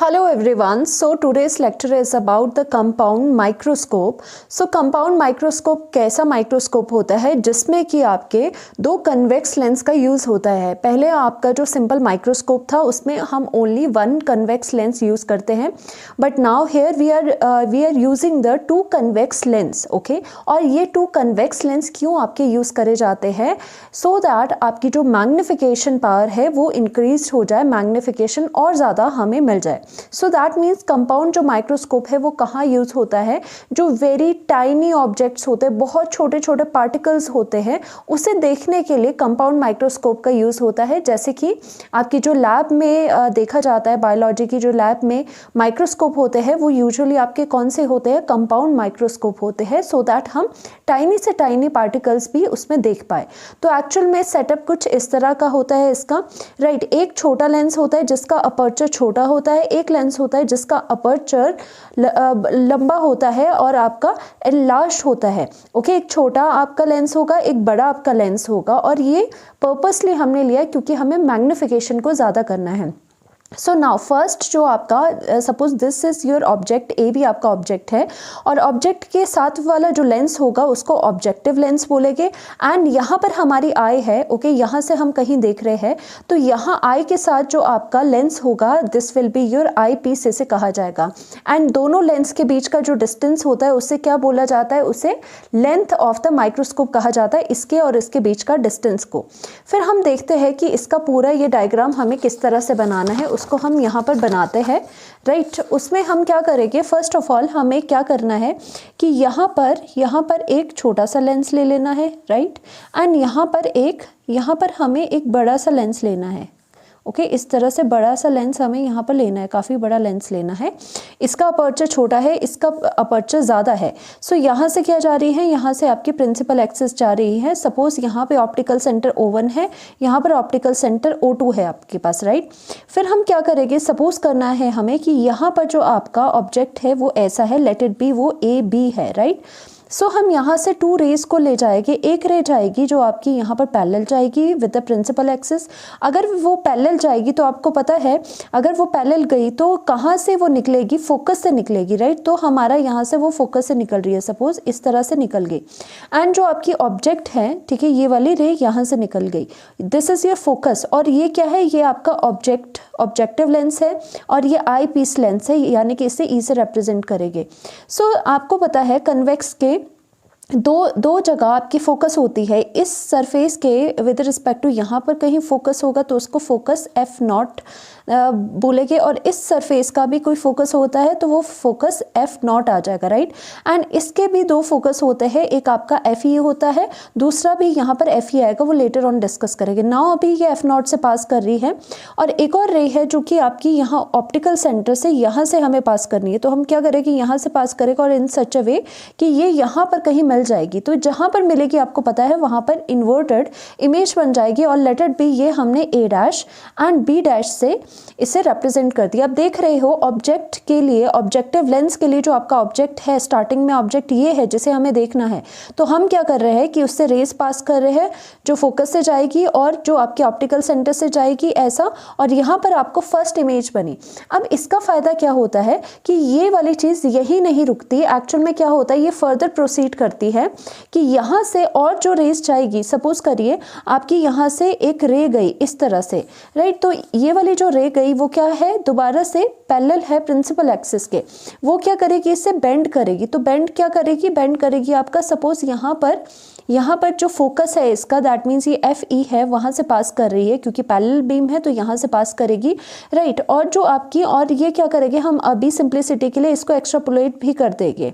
Hello everyone. So today's lecture is about the compound microscope. So compound microscope कैसा microscope होता है जिसमें कि आपके दो कन्वेक्स लेंस का यूज़ होता है। पहले आपका जो सिंपल माइक्रोस्कोप था उसमें हम only one convex lens use करते हैं, but now here we are using the two convex lens. Okay, और ये टू कन्वेक्स लेंस क्यों आपके यूज़ करे जाते हैं? सो दैट आपकी जो मैग्निफिकेशन पावर है वो इंक्रीज हो जाए, मैग्निफिकेशन और ज़्यादा हमें मिल जाए। सो दैट मीन्स कंपाउंड जो माइक्रोस्कोप है वो कहाँ यूज़ होता है? जो वेरी टाइनी ऑब्जेक्ट्स होते हैं, बहुत छोटे छोटे पार्टिकल्स होते हैं, उसे देखने के लिए कंपाउंड माइक्रोस्कोप का यूज़ होता है। जैसे कि आपकी जो लैब में देखा जाता है, बायोलॉजी की जो लैब में माइक्रोस्कोप होते हैं वो यूजुअली आपके कौन से होते हैं? कंपाउंड माइक्रोस्कोप होते हैं, सो दैट हम टाइनी से टाइनी पार्टिकल्स भी उसमें देख पाए। तो एक्चुअल में सेटअप कुछ इस तरह का होता है इसका, राइट। एक छोटा लेंस होता है जिसका अपर्चर छोटा होता है, एक लेंस होता है जिसका अपर्चर लंबा होता है और आपका एनलार्ज होता है। ओके, एक छोटा आपका लेंस होगा, एक बड़ा आपका लेंस होगा, और ये पर्पसली हमने लिया क्योंकि हमें मैग्निफिकेशन को ज़्यादा करना है। सो नाउ फर्स्ट जो आपका suppose this is your object, A भी आपका ऑब्जेक्ट है, और ऑब्जेक्ट के साथ वाला जो लेंस होगा उसको ऑब्जेक्टिव लेंस बोलेंगे। एंड यहाँ पर हमारी आई है, ओके, यहाँ से हम कहीं देख रहे हैं तो यहाँ आई के साथ जो आपका लेंस होगा this will be your eyepiece, इसे कहा जाएगा। एंड दोनों लेंस के बीच का जो डिस्टेंस होता है उससे क्या बोला जाता है? उसे लेंथ ऑफ द माइक्रोस्कोप कहा जाता है, इसके और इसके बीच का डिस्टेंस को। फिर हम देखते हैं कि इसका पूरा ये डायग्राम हमें किस तरह से बनाना है, उसको हम यहाँ पर बनाते हैं, राइट। उसमें हम क्या करेंगे, फर्स्ट ऑफ ऑल हमें क्या करना है कि यहाँ पर एक छोटा सा लेंस ले लेना है, राइट। एंड यहाँ पर हमें एक बड़ा सा लेंस लेना है। ओके, इस तरह से बड़ा सा लेंस हमें यहाँ पर लेना है, काफ़ी बड़ा लेंस लेना है। इसका अपर्चर छोटा है, इसका अपर्चर ज़्यादा है। सो यहाँ से क्या जा रही है? यहाँ से आपकी प्रिंसिपल एक्सिस जा रही है। सपोज यहाँ पे ऑप्टिकल सेंटर O1 है, यहाँ पर ऑप्टिकल सेंटर O2 है आपके पास, राइट। फिर हम क्या करेंगे, सपोज करना है हमें कि यहाँ पर जो आपका ऑब्जेक्ट है वो ऐसा है, लेट इट बी, वो AB है, राइट। सो हम यहाँ से टू रेज को ले जाएंगे। एक रे जाएगी जो आपकी यहाँ पर पैरेलल जाएगी विद द प्रिंसिपल एक्सिस। अगर वो पैरेलल जाएगी तो आपको पता है अगर वो पैरेलल गई तो कहाँ से वो निकलेगी? फोकस से निकलेगी, राइट। तो हमारा यहाँ से वो फोकस से निकल रही है, सपोज इस तरह से निकल गई। एंड जो आपकी ऑब्जेक्ट है, ठीक है, ये वाली रे यहाँ से निकल गई, दिस इज़ योर फोकस। और ये क्या है? ये आपका ऑब्जेक्टिव लेंस है और ये आई पीस लेंस है, यानी कि इसे ई से रिप्रेजेंट करेंगे। सो आपको पता है कन्वेक्स के दो जगह आपकी फोकस होती है। इस सरफेस के विद रिस्पेक्ट टू यहाँ पर कहीं फोकस होगा तो उसको फोकस F0 बोलेंगे, और इस सरफेस का भी कोई फोकस होता है तो वो फोकस F0 आ जाएगा, राइट। एंड इसके भी दो फोकस होते हैं, एक आपका FE होता है, दूसरा भी यहाँ पर FE आएगा, वो लेटर ऑन डिस्कस करेंगे। नाउ अभी ये F0 से पास कर रही है, और एक और रे है जो कि आपकी यहाँ ऑप्टिकल सेंटर से यहाँ से हमें पास करनी है। तो हम क्या करेंगे, यहाँ से पास करेगा और इन सच अ वे कि ये यहाँ पर कहीं मिल जाएगी। तो जहाँ पर मिलेगी आपको पता है वहाँ पर इन्वर्टेड इमेज बन जाएगी, और लेटर बी ये हमने A' एंड B' से इसे रिप्रेजेंट कर दिया। अब देख रहे हो ऑब्जेक्ट के लिए, ऑब्जेक्टिव लेंस के लिए जो आपका ऑब्जेक्ट है, स्टार्टिंग में ऑब्जेक्ट ये है जिसे हमें देखना है, तो हम क्या कर रहे हैं कि उससे रेस पास कर रहे हैं जो फोकस से जाएगी और जो आपके ऑप्टिकल सेंटर से जाएगी, ऐसा। और यहाँ पर आपको फर्स्ट इमेज बनी। अब इसका फ़ायदा क्या होता है कि ये वाली चीज़ यही नहीं रुकती, एक्चुअल में क्या होता है ये फर्दर प्रोसीड करती है कि यहाँ से और जो रेस जाएगी, सपोज करिए आपकी यहाँ से एक रे गई इस तरह से, राइट। तो ये वाली जो रे गई वो क्या है? दोबारा से पैरेलल है प्रिंसिपल एक्सिस के। वो क्या करेगी? इससे बेंड करेगी। तो बेंड क्या करेगी? बेंड करेगी आपका, सपोज यहाँ पर जो फोकस है इसका, दैट मीन्स ये FE है, वहाँ से पास कर रही है क्योंकि पैरेलल बीम है तो यहाँ से पास करेगी, राइट। और जो आपकी, और ये क्या करेंगे हम अभी सिंप्लिसिटी के लिए इसको एक्स्ट्रापोलेट भी कर देंगे,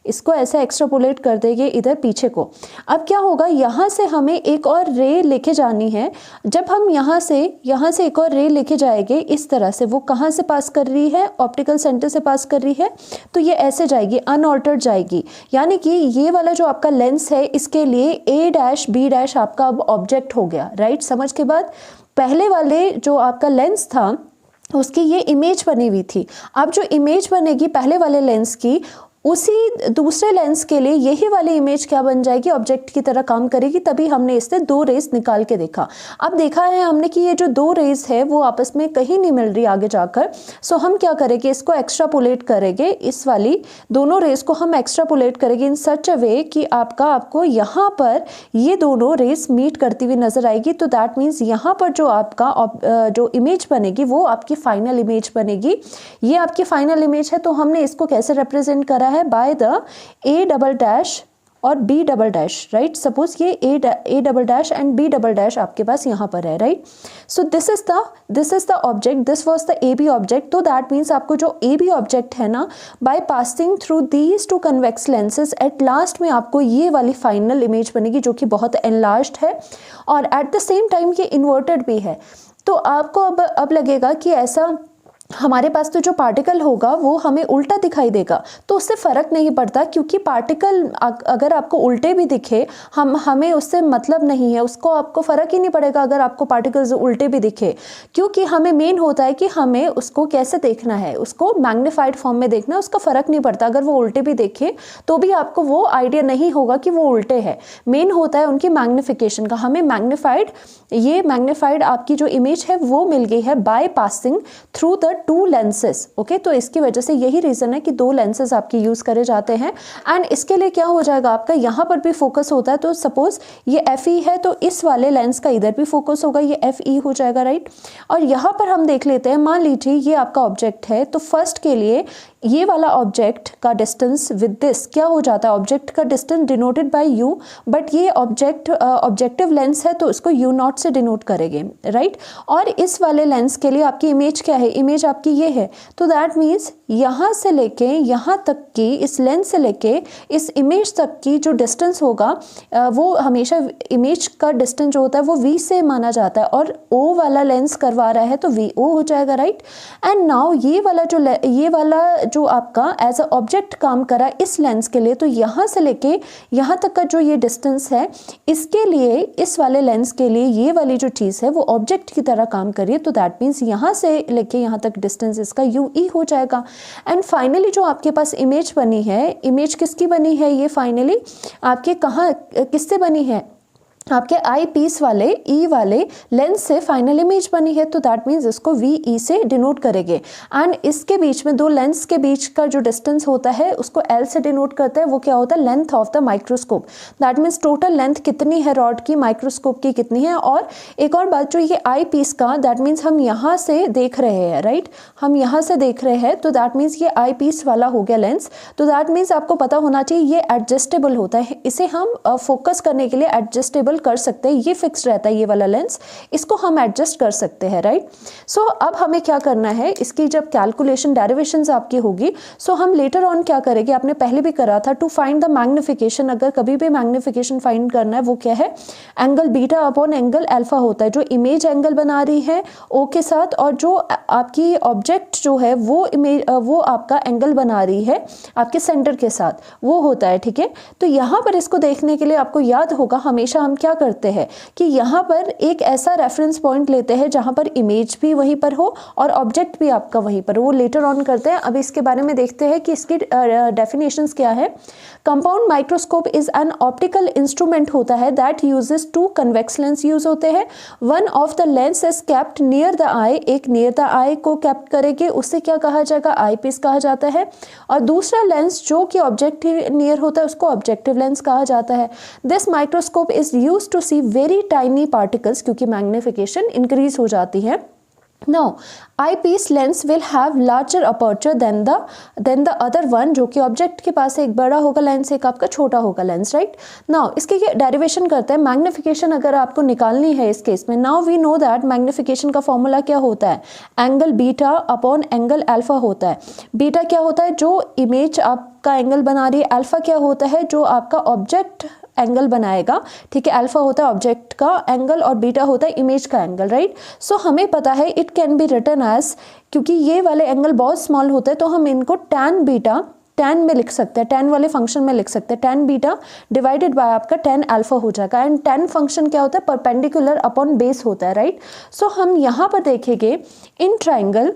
इसको ऐसे एक्स्ट्रापोलेट कर देंगे इधर पीछे को। अब क्या होगा, यहाँ से हमें एक और रे लेके जानी है। जब हम यहाँ से एक और रे लेके जाएंगे इस तरह से, वो कहाँ से पास कर रही है? ऑप्टिकल सेंटर से पास कर रही है, तो ये ऐसे जाएगी, अनऑल्टर्ड जाएगी। यानी कि ये वाला जो आपका लेंस है इसके लिए A' B' आपका अब ऑब्जेक्ट हो गया, राइट। समझ के बाद पहले वाले जो आपका लेंस था उसकी ये इमेज बनी हुई थी। अब जो इमेज बनेगी पहले वाले लेंस की, उसी दूसरे लेंस के लिए यही वाली इमेज क्या बन जाएगी, ऑब्जेक्ट की तरह काम करेगी। तभी हमने इससे दो रेस निकाल के देखा। अब देखा है हमने कि ये जो दो रेस है वो आपस में कहीं नहीं मिल रही आगे जाकर। सो हम क्या करेंगे, इसको एक्स्ट्रापोलेट करेंगे, इस वाली दोनों रेस को हम एक्स्ट्रापोलेट करेंगे इन सच अ वे कि आपको यहाँ पर ये दोनों रेस मीट करती हुई नजर आएगी। तो दैट मीन्स यहाँ पर जो आपका जो इमेज बनेगी वो आपकी फाइनल इमेज बनेगी। ये आपकी फाइनल इमेज है। तो हमने इसको कैसे रिप्रेजेंट करा है, by the A double dash और B double dash, right. Suppose ये A double dash and B double dash आपके पास यहाँ पर है, right. So this is the object, this was the A B object. तो दैट मीन्स आपको जो ए बी ऑब्जेक्ट है ना, by passing through these two convex lenses, at last में आपको ये वाली फाइनल इमेज बनेगी जो कि बहुत एनलार्ज्ड है और एट द सेम टाइम ये इन्वर्टेड भी है। तो आपको अब लगेगा कि ऐसा हमारे पास तो जो पार्टिकल होगा वो हमें उल्टा दिखाई देगा। तो उससे फ़र्क नहीं पड़ता, क्योंकि पार्टिकल अगर आपको उल्टे भी दिखे हमें उससे मतलब नहीं है, उसको आपको फ़र्क ही नहीं पड़ेगा अगर आपको पार्टिकल्स उल्टे भी दिखे, क्योंकि हमें मेन होता है कि हमें उसको कैसे देखना है, उसको मैग्नीफाइड फॉर्म में देखना है। उसका फ़र्क नहीं पड़ता अगर वो उल्टे भी देखे तो भी आपको वो आइडिया नहीं होगा कि वो उल्टे है। मेन होता है उनकी मैग्नीफिकेशन का। हमें मैग्नीफाइड आपकी जो इमेज है वो मिल गई है bye passing through the two lenses. Okay, तो इसकी वजह से यही रीजन है कि दो लेंसेज आपके यूज करे जाते हैं। एंड इसके लिए क्या हो जाएगा, आपका यहाँ पर भी फोकस होता है। तो सपोज ये FE है तो इस वाले लेंस का इधर भी फोकस होगा, ये FE हो जाएगा, राइट। और यहाँ पर हम देख लेते हैं, मान लीजिए ये आपका ऑब्जेक्ट है। तो फर्स्ट के लिए ये वाला ऑब्जेक्ट का डिस्टेंस विद दिस क्या हो जाता है, ऑब्जेक्ट का distance denoted by u, but ये ऑब्जेक्टिव लेंस है तो उसको u0 से डिनोट करेंगे, राइट। और इस वाले लेंस के लिए आपकी इमेज क्या है, इमेज आपकी ये है। तो दैट मीन्स यहाँ से लेके यहाँ तक की, इस लेंस से लेके इस इमेज तक की जो डिस्टेंस होगा वो हमेशा इमेज का डिस्टेंस जो होता है वो v से माना जाता है, और o वाला लेंस करवा रहा है तो VO हो जाएगा, राइट। एंड नाउ ये वाला जो आपका एज अ ऑब्जेक्ट काम करा इस लेंस के लिए, तो यहाँ से लेके यहाँ तक का जो ये डिस्टेंस है, इसके लिए इस वाले लेंस के लिए ये वाली जो चीज़ है वो ऑब्जेक्ट की तरह काम करिए। तो दैट मीन्स यहाँ से लेके यहाँ तक डिस्टेंस इसका UE हो जाएगा। एंड फाइनली जो आपके पास इमेज बनी है, इमेज किसकी बनी है, ये फाइनली आपके किससे बनी है, आपके आई पीस वाले E वाले लेंस से फाइनल इमेज बनी है। तो दैट मीन्स इसको VE से डिनोट करेंगे। एंड इसके बीच में दो लेंस के बीच का जो डिस्टेंस होता है उसको L से डिनोट करते हैं। वो क्या होता है, length of the microscope. That means total length कितनी है रॉड की, माइक्रोस्कोप की कितनी है। और एक और बात, जो ये आई पीस का, दैट मीन्स हम यहाँ से देख रहे हैं, राइट, हम यहाँ से देख रहे हैं। तो दैट मीन्स ये आई पीस वाला हो गया लेंस। तो दैट मीन्स आपको पता होना चाहिए ये एडजस्टेबल होता है, इसे हम फोकस करने के लिए एडजस्टेबल कर सकते हैं। ये फिक्स रहता है ये वाला लेंस, इसको हम एडजस्ट कर सकते हैं, राइट। सो अब हमें क्या करना है, इसकी जब कैलकुलेशन डेरिवेशंस आपकी होगी, सो हम लेटर ऑन क्या करेंगे, आपने पहले भी करा था, टू फाइंड द मैग्निफिकेशन। अगर कभी भी मैग्निफिकेशन फाइंड करना है वो क्या है, angle beta upon angle alpha होता है। जो इमेज एंगल बना रही है O के साथ, और जो आपकी ऑब्जेक्ट जो है वो आपका एंगल बना रही है आपके सेंटर के साथ, वो होता है, ठीक है। तो यहाँ पर इसको देखने के लिए आपको याद होगा हमेशा हम क्या करते हैं कि यहाँ पर एक ऐसा रेफरेंस पॉइंट लेते हैं जहाँ पर इमेज भी वहीं पर हो और ऑब्जेक्ट भी आपका वहीं पर हो, वो लेटर ऑन करते हैं। अब इसके बारे में देखते हैं कि इसकी डेफिनेशंस क्या है। Compound microscope is an optical instrument होता है that uses two convex lens use होते हैं। One of the lens is kept near the eye, एक नियर द आई को केप्ट करेंगे, उससे क्या कहा जाएगा, आई पीस कहा जाता है। और दूसरा लेंस जो कि ऑब्जेक्ट नियर होता है उसको ऑब्जेक्टिव लेंस कहा जाता है। This microscope is use to see very tiny particles, क्योंकि मैग्निफिकेशन इंक्रीज हो जाती है। Now, eyepiece lens will have larger aperture than the other one, जो कि ऑब्जेक्ट के पास एक बड़ा होगा लेंस, एक आपका छोटा होगा लेंस, राइट। नाउ इसके ये डेरिवेशन करते हैं। मैग्निफिकेशन अगर आपको निकालनी है इस केस में, now we know that magnification का फॉर्मूला क्या होता है, angle beta upon angle alpha होता है। बीटा क्या होता है, जो इमेज आपका एंगल बना रही है, अल्फा क्या होता है, जो आपका ऑब्जेक्ट एंगल बनाएगा, ठीक है। अल्फा होता है ऑब्जेक्ट का एंगल और बीटा होता है इमेज का एंगल, राइट। सो हमें पता है it can be written as, क्योंकि ये वाले एंगल बहुत स्मॉल होते हैं तो हम इनको टैन बीटा, टैन में लिख सकते हैं, टैन वाले फंक्शन में लिख सकते हैं। टैन बीटा डिवाइडेड बाय आपका टैन अल्फा हो जाएगा। एंड टैन फंक्शन क्या होता है, परपेंडिकुलर अपॉन बेस होता है, राइट। सो हम यहाँ पर देखेंगे इन ट्राइंगल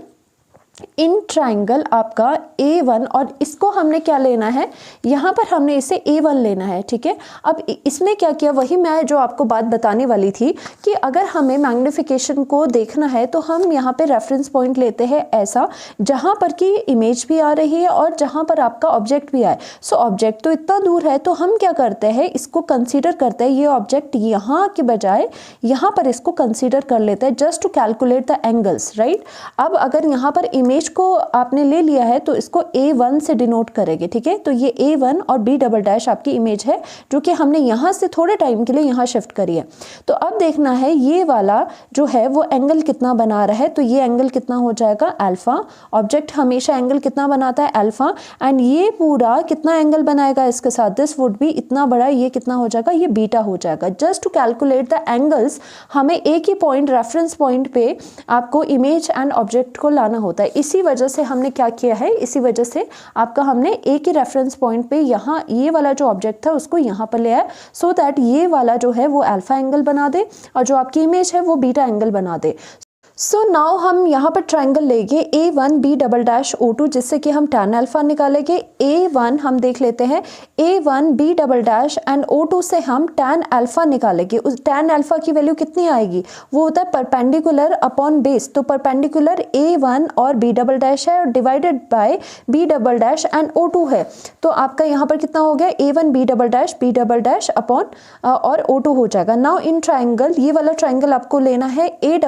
इन ट्राइंगल आपका A1 और इसको हमने क्या लेना है, यहाँ पर हमने इसे A1 लेना है, ठीक है। अब इसमें क्या किया, वही मैं जो आपको बात बताने वाली थी कि अगर हमें मैग्नीफिकेशन को देखना है तो हम यहाँ पे रेफरेंस पॉइंट लेते हैं ऐसा जहाँ पर कि इमेज भी आ रही है और जहाँ पर आपका ऑब्जेक्ट भी आए। सो ऑब्जेक्ट तो इतना दूर है तो हम क्या करते हैं, इसको कंसीडर करते हैं, ये ऑब्जेक्ट यहाँ के बजाय यहाँ पर इसको कंसीडर कर लेते हैं just to calculate the angles, right. अब अगर यहाँ पर इमेज को आपने ले लिया है तो इसको A1 से डिनोट करेंगे, ठीक है। तो ये A1 और B' आपकी इमेज है जो कि हमने यहाँ से थोड़े टाइम के लिए यहाँ शिफ्ट करी है। तो अब देखना है ये वाला जो है वो एंगल कितना बना रहा है, तो ये एंगल कितना हो जाएगा अल्फा। ऑब्जेक्ट हमेशा एंगल कितना बनाता है अल्फा, एंड ये पूरा कितना एंगल बनाएगा इसके साथ, दिस वुड बी इतना बड़ा, ये कितना हो जाएगा, ये बीटा हो जाएगा। Just to calculate the angles हमें एक ही पॉइंट, रेफरेंस पॉइंट पे आपको इमेज एंड ऑब्जेक्ट को लाना होता है। इसी वजह से हमने क्या किया है, इसी वजह से आपका हमने एक ही रेफरेंस पॉइंट पे यहाँ ये वाला जो ऑब्जेक्ट था उसको यहाँ पर ले आया, सो दैट ये वाला जो है वो अल्फा एंगल बना दे और जो आपकी इमेज है वो बीटा एंगल बना दे। सो नाउ हम यहाँ पर ट्राइंगल लेंगे A1 B' O2 जिससे कि हम tan अल्फा निकालेंगे। A1 हम देख लेते हैं, A1 B' एंड O2 से हम tan अल्फा निकालेंगे। उस tan अल्फा की वैल्यू कितनी आएगी, वो होता है परपेंडिकुलर अपॉन बेस। तो परपेंडिकुलर A1 और B' है और divided by B' and O2 है। तो आपका यहाँ पर कितना हो गया, A1 B' अपॉन और O2 हो जाएगा। नाउ इन ट्राइंगल, ये वाला ट्राइंगल आपको लेना है A'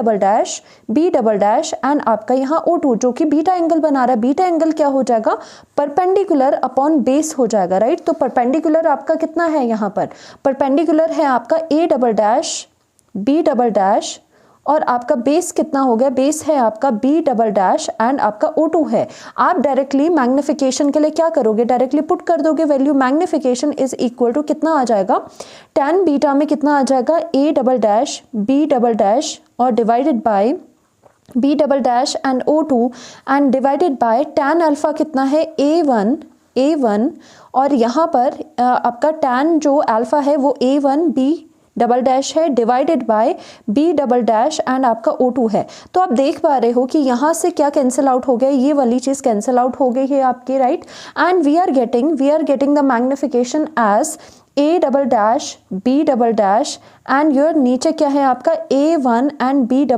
B' एंड आपका यहाँ O2 जो कि बीटा एंगल बना रहा है। बीटा एंगल क्या हो जाएगा, परपेंडिकुलर अपॉन बेस हो जाएगा, राइट। तो परपेंडिकुलर आपका कितना है, यहाँ पर परपेंडिकुलर है आपका A' B' और आपका बेस कितना हो गया, बेस है आपका B' एंड आपका O2 है। आप डायरेक्टली मैग्निफिकेशन के लिए क्या करोगे, डायरेक्टली पुट कर दोगे value. Magnification is equal to कितना आ जाएगा, tan बीटा में कितना आ जाएगा A' B' और divided by B' and O2 and divided bye tan alpha कितना है A1 और यहाँ पर आपका tan जो अल्फा है वो A1 B' है डिवाइडेड बाय B' एंड आपका O2 है। तो आप देख पा रहे हो कि यहाँ से क्या कैंसिल आउट हो गया, ये वाली चीज़ कैंसिल आउट हो गई है आपकी, right. And we are getting the magnification as A' B' and your नीचे क्या है आपका A1 एंड B'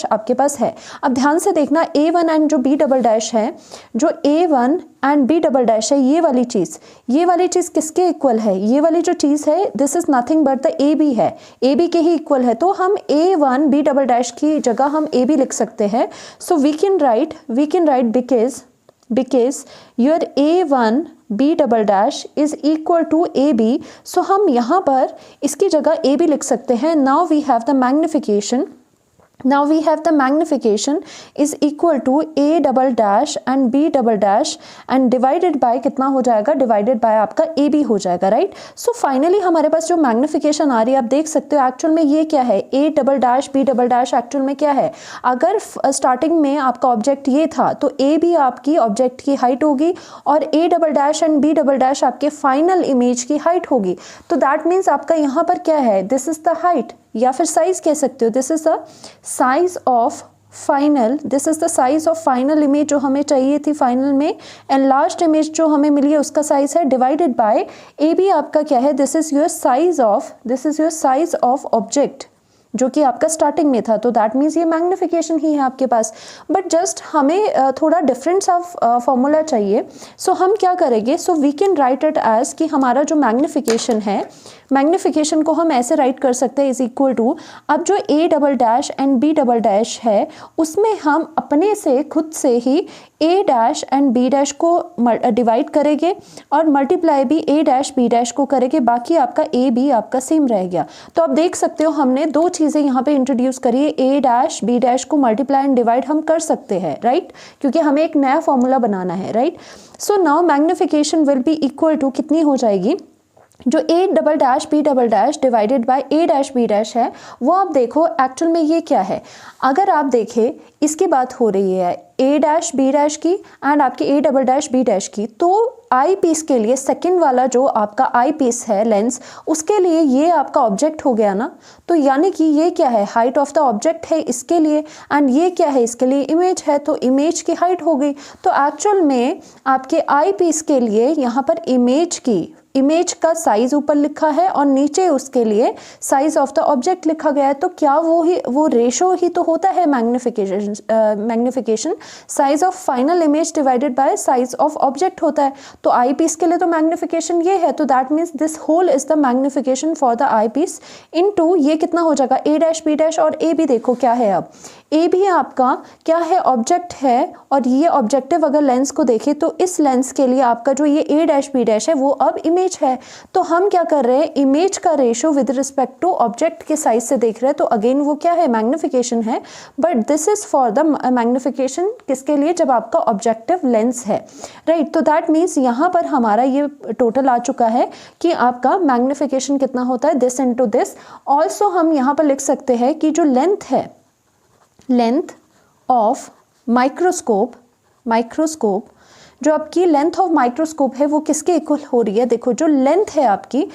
आपके पास है। अब ध्यान से देखना, A1 एंड जो B' है, जो A1 एंड B' है, ये वाली चीज़ किसके इक्वल है, ये वाली जो चीज़ है this is nothing but the AB है, AB के ही इक्वल है। तो हम A1 B' की जगह हम AB लिख सकते हैं। So we can write because your A1 B' is equal to AB। सो हम यहाँ पर इसकी जगह AB लिख सकते हैं। Now we have the magnification is equal to A' and B' and divided by कितना हो जाएगा, डिवाइडेड बाय आपका AB हो जाएगा, राइट। सो फाइनली हमारे पास जो मैग्निफिकेशन आ रही है आप देख सकते हो एक्चुअल में ये क्या है, A' B' एक्चुअल में क्या है। अगर स्टार्टिंग में आपका ऑब्जेक्ट ये था तो AB आपकी ऑब्जेक्ट की हाइट होगी और A' एंड B' आपके फाइनल इमेज की हाइट होगी। तो दैट मीन्स आपका यहाँ पर क्या है, दिस इज द हाइट या फिर साइज कह सकते हो, this is the size of final image जो हमें चाहिए थी फाइनल में, एंड लास्ट इमेज जो हमें मिली है उसका साइज है डिवाइडेड बाय AB आपका क्या है, this is your size of object जो कि आपका स्टार्टिंग में था। तो दैट मीन्स ये मैग्निफिकेशन ही है आपके पास, बट जस्ट हमें थोड़ा डिफरेंट सा फॉर्मूला चाहिए। सो हम क्या करेंगे, so we can write it as कि हमारा जो मैग्निफिकेशन को हम ऐसे राइट कर सकते हैं इज इक्वल टू, अब जो A' एंड B' है उसमें हम अपने से खुद से ही A' एंड B' को डिवाइड करेंगे और मल्टीप्लाई भी A' B' को करेंगे, बाकी आपका AB आपका सेम रह गया। तो आप देख सकते हो हमने दो चीज़ें यहाँ पे इंट्रोड्यूस करी है, A' B' को मल्टीप्लाई एंड डिवाइड हम कर सकते हैं, राइट, क्योंकि हमें एक नया फॉर्मूला बनाना है, right. So now magnification will be equal to कितनी हो जाएगी, जो A' B' divided by A' B' है वो आप देखो एक्चुअल में ये क्या है। अगर आप देखें इसकी बात हो रही है ए डैश बी डैश की एंड आपकी A double dash B dash की, तो आई पीस के लिए सेकंड वाला जो आपका आई पीस है लेंस, उसके लिए ये आपका ऑब्जेक्ट हो गया ना। तो यानी कि ये क्या है, हाइट ऑफ द ऑब्जेक्ट है इसके लिए, एंड ये क्या है, इसके लिए इमेज है, तो इमेज की हाइट हो गई। तो एक्चुअल में आपके आई पीस के लिए यहाँ पर इमेज का साइज ऊपर लिखा है और नीचे उसके लिए साइज ऑफ द ऑब्जेक्ट लिखा गया है। तो क्या वो रेशो ही तो होता है magnification, size of final image divided by size of object होता है। तो आई पीस के लिए तो मैग्निफिकेशन ये है, तो that means this whole is the magnification for the eyepiece into ये कितना हो जाएगा ए डैश बी डैश, और ए भी देखो क्या है, अब ए भी आपका क्या है, ऑब्जेक्ट है, और ये ऑब्जेक्टिव अगर लेंस को देखें तो इस लेंस के लिए आपका जो ये ए डैश बी डैश है वो अब इमेज है। तो हम क्या कर रहे हैं, इमेज का ratio with respect to object के साइज से देख रहे हैं, तो अगेन वो क्या है, मैग्निफिकेशन है, but this is for the magnification किसके लिए, जब आपका ऑब्जेक्टिव लेंस है, राइट। तो दैट मीन्स यहाँ पर हमारा ये टोटल आ चुका है कि आपका मैग्निफिकेशन कितना होता है, दिस इनटू दिस। ऑल्सो हम यहाँ पर लिख सकते हैं कि जो लेंथ है, लेंथ ऑफ माइक्रोस्कोप जो आपकी लेंथ ऑफ माइक्रोस्कोप है वो किसके इक्वल हो रही है, देखो जो लेंथ है आपकी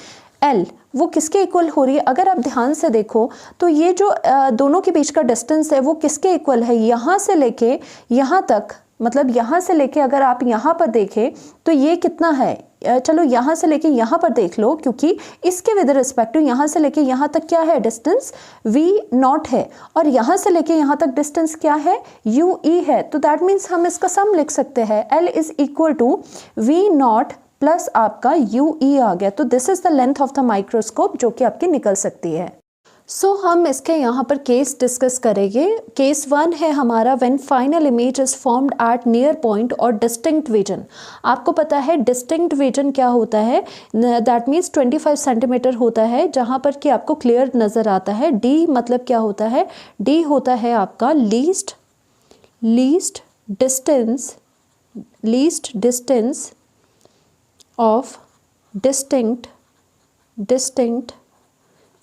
L वो किसके इक्वल हो रही है, अगर आप ध्यान से देखो तो ये जो दोनों के बीच का डिस्टेंस है वो किसके इक्वल है, यहाँ से लेके यहाँ तक, मतलब यहाँ से लेके अगर आप यहाँ पर देखें तो ये कितना है, चलो यहाँ से लेके यहाँ पर देख लो, क्योंकि इसके विद रिस्पेक्ट टू यहाँ से लेके यहाँ तक क्या है डिस्टेंस v0 है, और यहाँ से लेके यहाँ तक डिस्टेंस क्या है ue है। तो दैट मीन्स हम इसका सम लिख सकते हैं, L is equal to v0 plus आपका ue आ गया। तो this is the length of the microscope जो कि आपकी निकल सकती है। सो हम इसके यहाँ पर केस डिस्कस करेंगे। केस 1 है हमारा when final image is formed at near point और डिस्टिंक्ट विजन। आपको पता है डिस्टिंक्ट विजन क्या होता है, दैट मीन्स 25 सेंटीमीटर होता है, जहाँ पर कि आपको क्लियर नज़र आता है। डी मतलब क्या होता है, डी होता है आपका least distance of distinct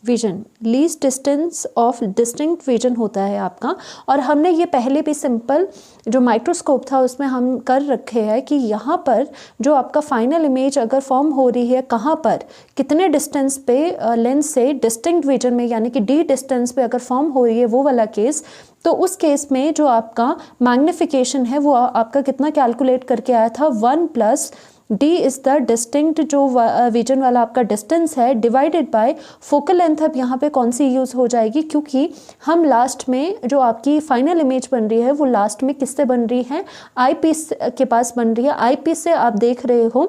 vision, least distance of distinct vision होता है आपका। और हमने ये पहले भी सिंपल जो माइक्रोस्कोप था उसमें हम कर रखे हैं कि यहाँ पर जो आपका फाइनल इमेज अगर फॉर्म हो रही है कहाँ पर, कितने डिस्टेंस पे लेंस से डिस्टिंक्ट विजन में, यानी कि डी डिस्टेंस पे अगर फॉर्म हो रही है वो वाला केस, तो उस केस में जो आपका मैग्निफिकेशन है वो आपका कितना कैलकुलेट करके आया था, 1 plus D is the distinct जो विजन वाला आपका डिस्टेंस है डिवाइडेड बाय फोकल लेंथ। अब यहाँ पे कौन सी यूज़ हो जाएगी, क्योंकि हम लास्ट में जो आपकी फाइनल इमेज बन रही है वो लास्ट में किससे बन रही है, आई पीस के पास बन रही है। आई पीस से आप देख रहे हो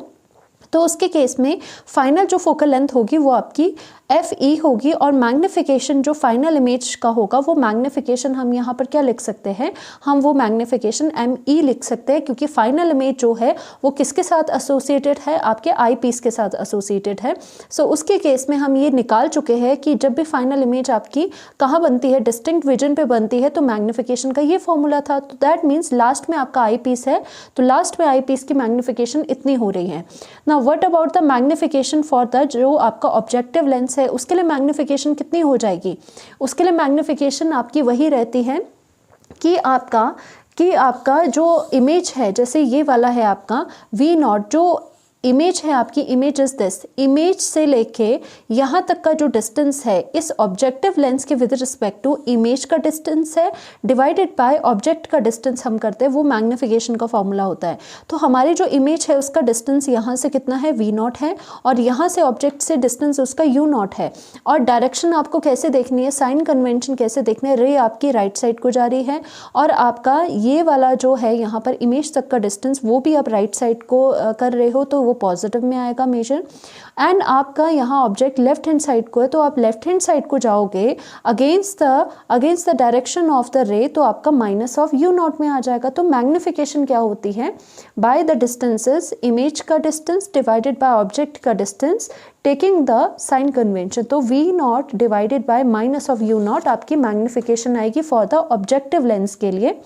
तो उसके केस में फाइनल जो फोकल लेंथ होगी वो आपकी FE होगी, और मैग्निफिकेशन जो फाइनल इमेज का होगा वो मैग्निफिकेशन हम यहाँ पर क्या लिख सकते हैं, हम वो मैग्निफिकेशन ME लिख सकते हैं, क्योंकि फाइनल इमेज जो है वो किसके साथ एसोसिएटेड है, आपके आई पीस के साथ एसोसिएटेड है। सो उसके केस में हम ये निकाल चुके हैं कि जब भी फाइनल इमेज आपकी कहाँ बनती है, डिस्टिंक्ट विजन पे बनती है, तो मैग्निफिकेशन का ये फॉर्मूला था। तो दैट मीन्स लास्ट में आपका आई पीस है, तो लास्ट में आई पीस की मैग्निफिकेशन इतनी हो रही है। Now what about the magnification for the जो आपका ऑब्जेक्टिव लेंस है, उसके लिए मैग्निफिकेशन कितनी हो जाएगी, उसके लिए मैग्निफिकेशन आपकी वही रहती है कि आपका जो इमेज है, जैसे ये वाला है आपका V0, जो इमेज है आपकी, इमेज इज दिस, इमेज से लेके यहाँ तक का जो डिस्टेंस है इस ऑब्जेक्टिव लेंस के विद रिस्पेक्ट टू इमेज का डिस्टेंस है डिवाइडेड बाय ऑब्जेक्ट का डिस्टेंस हम करते हैं, वो मैग्निफिकेशन का फॉर्मूला होता है। तो हमारी जो इमेज है उसका डिस्टेंस यहाँ से कितना है, V0 है, और यहाँ से ऑब्जेक्ट से डिस्टेंस उसका U0 है। और डायरेक्शन आपको कैसे देखनी है, साइन कन्वेंशन कैसे देखना है, रे आपकी राइट साइड को जा रही है, और आपका ये वाला जो है यहाँ पर इमेज तक का डिस्टेंस वो भी आप राइट साइड को कर रहे हो, तो वो पॉजिटिव में आएगा मेजर। एंड आपका यहाँ ऑब्जेक्ट लेफ्ट हैंड साइड को है, तो आप लेफ्ट हैंड साइड को जाओगे against the direction of the रे, तो आपका माइनस ऑफ U0 में आ जाएगा। तो मैग्निफिकेशन क्या होती है, बाय द डिस्टेंसेस, इमेज का डिस्टेंस डिवाइडेड बाय ऑब्जेक्ट का distance taking the sign convention. तो V0 divided by minus of U0 आपकी मैग्निफिकेशन आएगी फॉर द ऑब्जेक्टिव लेंस के लिए।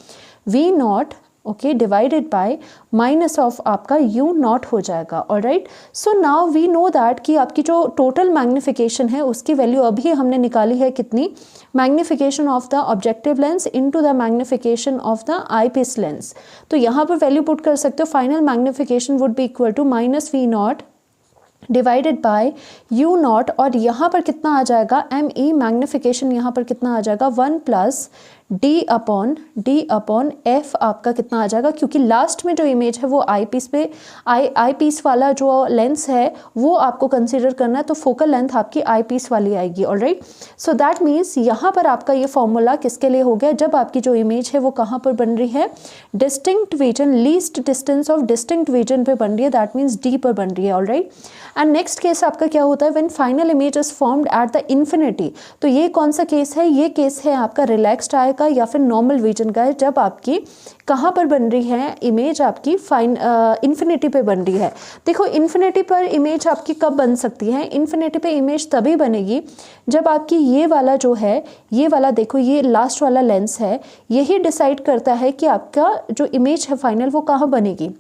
V0 okay, divided by minus of आपका यू नॉट हो जाएगा। Alright, so now we know that कि आपकी जो टोटल मैग्निफिकेशन है उसकी वैल्यू अभी हमने निकाली है कितनी, magnification of the objective lens into the magnification of the eyepiece lens. तो यहाँ पर वैल्यू पुट कर सकते हो, final magnification would be equal to minus V naught divided by U naught, और यहाँ पर कितना आ जाएगा, एम ई मैग्निफिकेशन यहाँ पर कितना आ जाएगा, 1 प्लस डी अपॉन एफ आपका कितना आ जाएगा, क्योंकि लास्ट में जो इमेज है वो आई पीस पे आई पीस वाला जो लेंस है वो आपको कंसीडर करना है, तो फोकल लेंथ आपकी आई पीस वाली आएगी। ऑलराइट, सो दैट मीन्स यहाँ पर आपका ये फॉर्मूला किसके लिए हो गया, जब आपकी जो इमेज है वो कहाँ पर बन रही है, distinct vision, least distance of distinct vision पे बन रही है, दैट मीन्स डी पर बन रही है। ऑलराइट, एंड नेक्स्ट केस आपका क्या होता है, when final image is formed at the infinity. तो ये कौन सा केस है, ये केस है आपका रिलैक्स्ड आई का या फिर नॉर्मल विजन का है, जब आपकी कहाँ पर बन रही है इमेज, आपकी इन्फिनिटी पे बन रही है। देखो इन्फिनिटी पर इमेज आपकी कब बन सकती है, इन्फिनिटी पे इमेज तभी बनेगी जब आपकी ये वाला जो है, ये वाला देखो ये लास्ट वाला लेंस है, यही डिसाइड करता है कि आपका जो इमेज है फाइनल वो कहाँ बनेगी।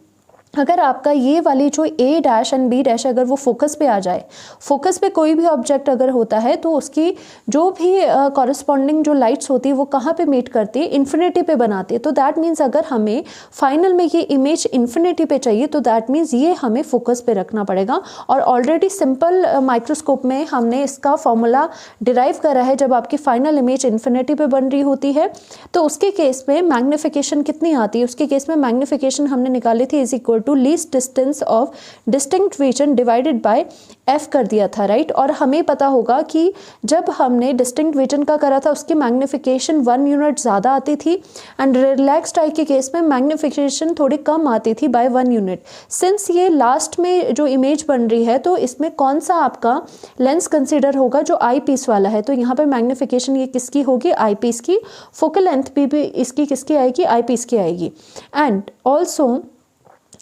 अगर आपका ये वाली जो ए डैश एंड बी डैश अगर वो फोकस पे आ जाए, फोकस पे कोई भी ऑब्जेक्ट अगर होता है तो उसकी जो भी कॉरस्पॉन्डिंग जो लाइट्स होती है वो कहाँ पे मीट करती है, इन्फिनिटी पे बनाती है। तो दैट मीन्स अगर हमें फाइनल में ये इमेज इन्फिनिटी पे चाहिए तो दैट मीन्स ये हमें फोकस पे रखना पड़ेगा। और ऑलरेडी सिंपल माइक्रोस्कोप में हमने इसका फॉर्मूला डिराइव करा है, जब आपकी फाइनल इमेज इन्फिनिटी पे बन रही होती है तो उसके केस में मैग्निफिकेशन कितनी आती है, उसके केस में मैग्निफिकेशन हमने निकाली थी is equal to least distance of distinct vision divided by f कर दिया था। राइट, और हमें पता होगा कि जब हमने डिस्टिंक्ट विजन का करा था उसकी मैग्निफिकेशन 1 यूनिट ज़्यादा आती थी एंड रिलैक्स्ड आई के केस में मैग्निफिकेशन थोड़ी कम आती थी बाय 1 यूनिट। सिंस ये लास्ट में जो इमेज बन रही है तो इसमें कौन सा आपका लेंस कंसिडर होगा, जो आई पीस वाला है, तो यहाँ पर मैग्निफिकेशन ये किसकी होगी, आई पीस की। फोकल लेंथ भी इसकी किसकी आएगी, आई पीस की आएगी। एंड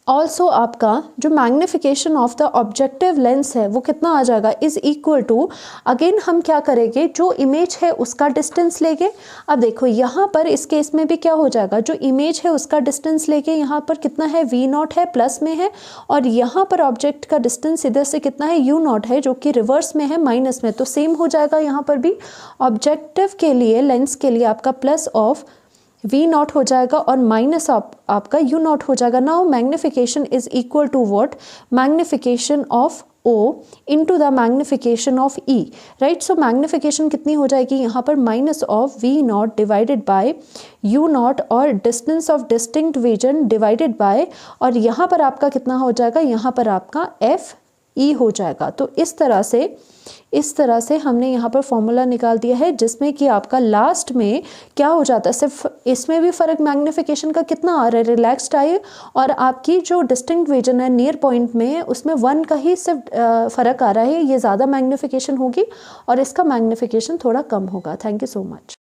ऑल्सो आपका जो magnification of the objective lens है वो कितना आ जाएगा, इज इक्वल टू, अगेन हम क्या करेंगे, जो इमेज है उसका डिस्टेंस लेंगे। अब देखो यहाँ पर इस केस में भी क्या हो जाएगा, जो इमेज है उसका डिस्टेंस लेके यहाँ पर कितना है, वी नॉट है, प्लस में है, और यहाँ पर ऑब्जेक्ट का डिस्टेंस इधर से कितना है, यू नॉट है, जो कि रिवर्स में है, माइनस में। तो सेम हो जाएगा यहाँ पर भी, ऑब्जेक्टिव के लिए, लेंस के लिए आपका प्लस ऑफ वी नॉट हो जाएगा और माइनस आपका यू नॉट हो जाएगा। Now magnification is equal to what, magnification of O into the magnification of E. Right, so magnification कितनी हो जाएगी यहाँ पर, minus of V naught divided by U naught और distance of distinct vision divided by, और यहाँ पर आपका कितना हो जाएगा, यहाँ पर आपका एफ ई हो जाएगा। तो इस तरह से हमने यहाँ पर फॉर्मूला निकाल दिया है, जिसमें कि आपका लास्ट में क्या हो जाता है, सिर्फ इसमें भी फ़र्क मैग्निफिकेशन का कितना आ रहा है, रिलैक्स्ड आई, और आपकी जो डिस्टिंक्ट विजन है नियर पॉइंट में उसमें 1 का ही सिर्फ फ़र्क आ रहा है, ये ज़्यादा मैग्निफिकेशन होगी और इसका मैग्निफिकेशन थोड़ा कम होगा। Thank you so much.